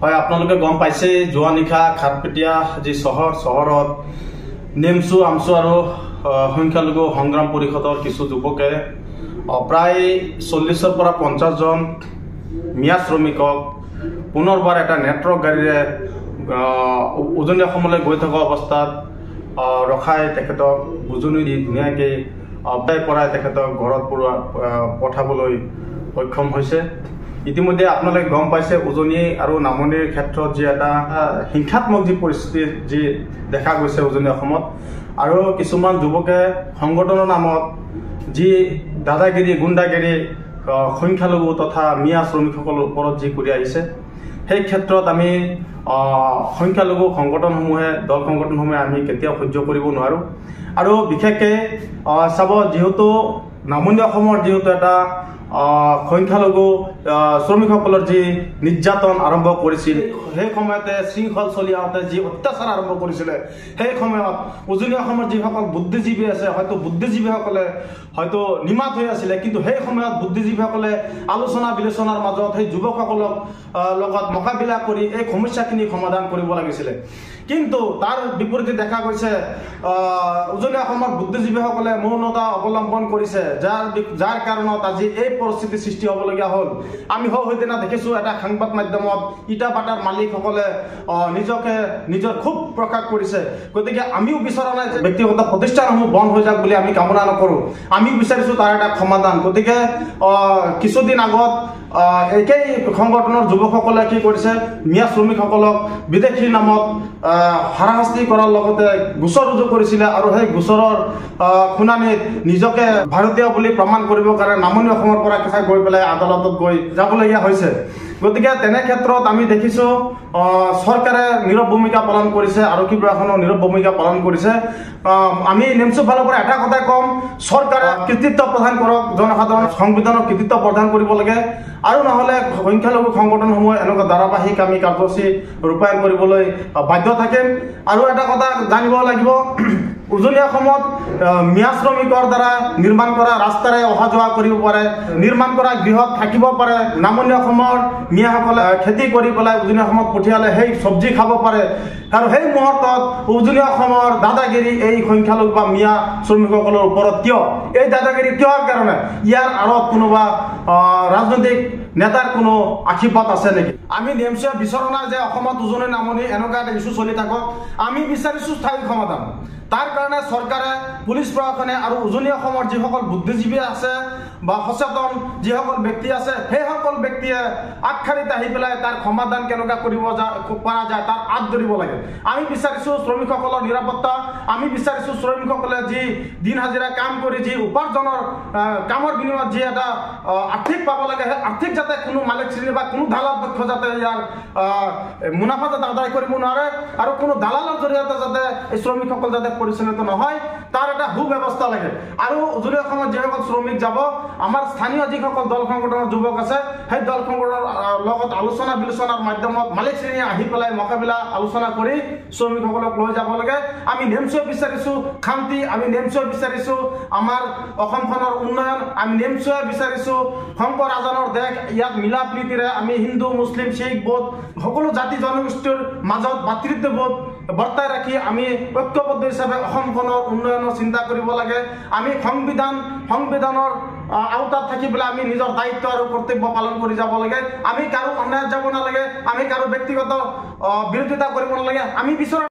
হয়, আপোনালোকে গম পাইছে যোৱা নিশা খাটপেটীয়া যি চহৰত নেমচু আমচু আৰু সংখ্যালঘু সংগ্ৰাম পৰিষদৰ কিছু যুৱকে প্ৰায় 40ৰ পৰা 50 জন মিয়া শ্ৰমিকক পুনৰবাৰ এটা নেটৱৰ্ক গাড়ীৰে উজনি অসমলৈ গৈ থকা অৱস্থাত ৰখাই তেখেতক বুজনি দি ধুনীয়াকৈ পৰাই তেখেতক ঘৰত পঠাবলৈ সক্ষম হৈছে। ইতিমধ্যে আপোনালোকে গম পাইছে উজনি আৰু নামনিৰ ক্ষেত্ৰত যি এটা হিংসাত্মক যি পৰিস্থিতি যি দেখা গৈছে উজনি অসমত, আৰু কিছুমান যুৱকে সংগঠনৰ নামত যি দাদাগিৰি গুণ্ডাগিৰি সংখ্যালঘু তথা মিয়া শ্ৰমিকসকলৰ ওপৰত যি কৰি আহিছে, সেই ক্ষেত্ৰত আমি সংখ্যালঘু সংগঠনসমূহে দল সংগঠনসমূহে আমি কেতিয়াও সহ্য কৰিব নোৱাৰোঁ। আৰু বিশেষকৈ চাব, যিহেতু নামনি অসমৰ যিহেতু এটা সংখ্যালঘু শ্ৰমিকসকলৰ যি নিৰ্যাতন আৰম্ভ কৰিছিল, সেই সময়তে শৃংখল চলি আহোঁতে যি অত্যাচাৰ আৰম্ভ কৰিছিলে, সেই সময়ত উজনি অসমৰ যিসকল বুদ্ধিজীৱী আছে, হয়তো বুদ্ধিজীৱীসকলে হয়তো নিমাত হৈ আছিলে, কিন্তু সেই সময়ত বুদ্ধিজীৱীসকলে আলোচনা বিলোচনাৰ মাজত সেই যুৱকসকলক লগত মোকাবিলা কৰি এই সমস্যাখিনি সমাধান কৰিব লাগিছিলে। কিন্তু তাৰ বিপৰীতে দেখা গৈছে উজনি অসমৰ বুদ্ধিজীৱীসকলে মৌনতা অৱলম্বন কৰিছে, যাৰ কাৰণত আজি এই পৰিস্থিতিৰ সৃষ্টি হ'বলগীয়া হ'ল। আমি সেইদিনা দেখিছোঁ এটা সংবাদ মাধ্যমত ইটা ভাটাৰ মালিকসকলে নিজৰ ক্ষোভ প্ৰকাশ কৰিছে। গতিকে আমিও বিচৰা নাই যে ব্যক্তিগত প্ৰতিষ্ঠানসমূহ বন্ধ হৈ যাওক বুলি আমি কামনা নকৰোঁ, আমি বিচাৰিছোঁ তাৰ এটা সমাধান। গতিকে কিছুদিন আগত একেই সংগঠনৰ যুৱকসকলে কি কৰিছে, মিয়া শ্ৰমিকসকলক বিদেশীৰ নামত হাৰাশাস্তি কৰাৰ লগতে গোচৰ ৰুজু কৰিছিলে, আৰু সেই গোচৰৰ শুনানিত নিজকে ভাৰতীয় বুলি প্ৰমাণ কৰিবৰ কাৰণে নামনি অসমৰ পৰা গৈ পেলাই আদালতত যাবলগীয়া হৈছে। গতিকে তেনে ক্ষেত্ৰত আমি দেখিছোঁ চৰকাৰে নীৰৱ ভূমিকা পালন কৰিছে, আৰক্ষী বিভাগখনেও নীৰৱ ভূমিকা পালন কৰিছে। আমি নেমচু ফালৰ পৰা এটা কথাই ক'ম, চৰকাৰে কৃতিত্ব প্ৰদান কৰক, জনসাধাৰণৰ সংবিধানৰ কৃতিত্ব প্ৰদান কৰিব লাগে, আৰু নহ'লে সংখ্যালঘু সংগঠনসমূহে এনেকুৱা ধাৰাবাহিক আমি কাৰ্যসূচী ৰূপায়ণ কৰিবলৈ বাধ্য থাকিম। আৰু এটা কথা জানিব লাগিব, উজনি অসমত মিয়া শ্ৰমিকৰ দ্বাৰা নিৰ্মাণ কৰা ৰাস্তাৰে অহা যোৱা কৰিব পাৰে, নিৰ্মাণ কৰা গৃহত থাকিব পাৰে। নামনি অসমৰ মিয়াসকলে খেতি কৰি পেলাই উজনি অসমত পঠিয়ালে সেই চব্জি খাব পাৰে, আৰু সেই মুহূৰ্তত উজনি অসমৰ দাদাগিৰি এই সংখ্যালঘু বা মিয়া শ্ৰমিকসকলৰ ওপৰত কিয় এই দাদাগিৰি কিহৰ কাৰণে? ইয়াৰ আঁৰত কোনোবা ৰাজনৈতিক নেতাৰ কোনো আশীৰ্বাদ আছে নেকি? আমি নেমচুৱে বিচৰা নাই যে অসমত উজনি নামনি এনেকুৱা এটা ইছ্যু চলি থাকক, আমি বিচাৰিছোঁ স্থায়ী সমাধান। তাৰ কাৰণে চৰকাৰে, পুলিচ প্ৰশাসনে আৰু উজনি অসমৰ যিসকল বুদ্ধিজীৱী আছে বা সচেতন যিসকল ব্যক্তি আছে, সেইসকল ব্যক্তিয়ে আগশাৰীত আহি পেলাই তাৰ সমাধান কেনেকুৱা কৰিব পৰা যায় তাৰ আঁত ধৰিব লাগে। আমি বিচাৰিছোঁ শ্ৰমিকসকলৰ নিৰাপত্তা, আমি বিচাৰিছোঁ শ্ৰমিকসকলে যি দিন হাজিৰা কাম কৰি যি উপাৰ্জনৰ কামৰ বিনিময়ত যি এটা আৰ্থিক পাব লাগে, সেই আৰ্থিক যাতে কোনো মালিক শ্ৰেণী বা কোনো দালাল পক্ষ যাতে ইয়াৰ মুনাফা যাতে আদায় কৰিব নোৱাৰে, আৰু কোনো দালালৰ জৰিয়তে যাতে এই শ্ৰমিকসকল যাতে পৰিচালিত নহয়, তাৰ এটা সুব্যৱস্থা লাগে। আৰু উজনি অসমত যিসকল শ্ৰমিক যাব, আমাৰ স্থানীয় যিসকল দল সংগঠনৰ যুৱক আছে, সেই দল সংগঠনৰ লগত আলোচনা বিলোচনাৰ মাধ্যমত মালিক শ্ৰেণীয়ে আহি পেলাই মোকাবিলা আলোচনা কৰি শ্ৰমিকসকলক লৈ যাব লাগে। আমি নেমচুৱে বিচাৰিছোঁ শান্তি, আমি নেমচুৱে বিচাৰিছোঁ আমাৰ অসমখনৰ উন্নয়ন, আমি নেমচুৱে বিচাৰিছোঁ শংকৰ আজানৰ দেশ, ইয়াত মিলা প্ৰীতিৰে আমি হিন্দু মুছলিম শিখ বৌদ্ধ সকলো জাতি জনগোষ্ঠীৰ মাজত ভাতৃত্ববোধ বৰ্তাই ৰাখি আমি ঐক্যবদ্ধ হিচাপে অসমখনৰ উন্নয়নৰ চিন্তা কৰিব লাগে। আমি সংবিধানৰ আওতাত থাকি পেলাই আমি নিজৰ দায়িত্ব আৰু কৰ্তব্য পালন কৰি যাব লাগে। আমি কাৰো অন্যায়ত যাব নালাগে, আমি কাৰো ব্যক্তিগত বিৰোধিতা কৰিব নালাগে। আমি বিচৰা